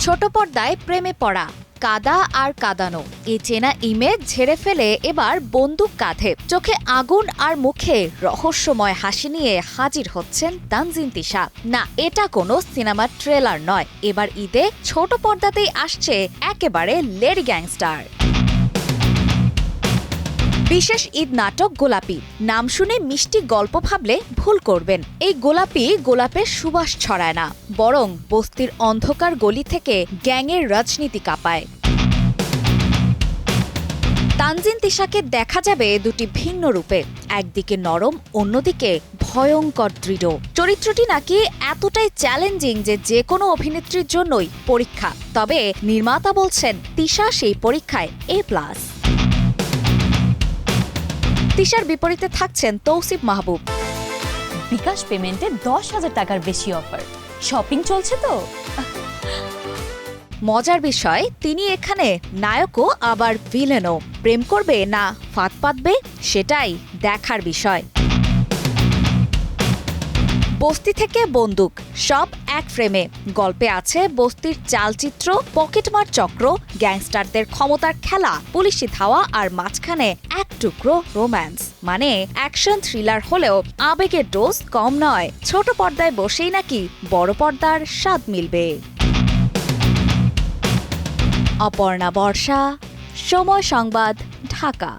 ছোট পর্দায় প্রেমে পড়া, কাদা আর কাঁদানো, এই চেনা ইমেজ ঝেড়ে ফেলে এবার বন্দুক কাঁধে, চোখে আগুন আর মুখে রহস্যময় হাসি নিয়ে হাজির হচ্ছেন তানজিন তিশা। না, এটা কোনো সিনেমার ট্রেলার নয়, এবার ঈদে ছোট পর্দাতেই আসছে একেবারে লেডি গ্যাংস্টার। বিশেষ ঈদ নাটক গোলাপি, নাম শুনে মিষ্টি গল্প ভাবলে ভুল করবেন। এই গোলাপি গোলাপের সুবাস ছড়ায় না, বরং বস্তির অন্ধকার গলি থেকে গ্যাংয়ের রাজনীতি কাঁপায়। তানজিন তিশাকে দেখা যাবে দুটি ভিন্ন রূপে, একদিকে নরম, অন্যদিকে ভয়ঙ্কর দৃঢ়। চরিত্রটি নাকি এতটাই চ্যালেঞ্জিং যে কোনো অভিনেত্রীর জন্যই পরীক্ষা। তবে নির্মাতা বলছেন তিশা সেই পরীক্ষায় A+। তিশার বিপরীতে থাকছেন তৌসিফ মাহবুব। বিকাশ পেমেন্টে 10,000 টাকার বেশি অফার, শপিং চলছে তো। মজার বিষয়, তিনি এখানে নায়কও আবার ভিলেনও। প্রেম করবে না ফাঁদ পাতবে, সেটাই দেখার বিষয়। বস্তি থেকে বন্দুক, সব এক ফ্রেমে। গল্পে আছে বস্তির চালচিত্র, পকেটমার চক্র, গ্যাংস্টারদের ক্ষমতার খেলা, পুলিশি ধাওয়া আর মাঝখানে এক টুকরো রোম্যান্স। মানে অ্যাকশন থ্রিলার হলেও আবেগের ডোজ কম নয়। ছোট পর্দায় বসেই নাকি বড় পর্দার স্বাদ মিলবে। অপর্ণা বর্ষা, সময় সংবাদ, ঢাকা।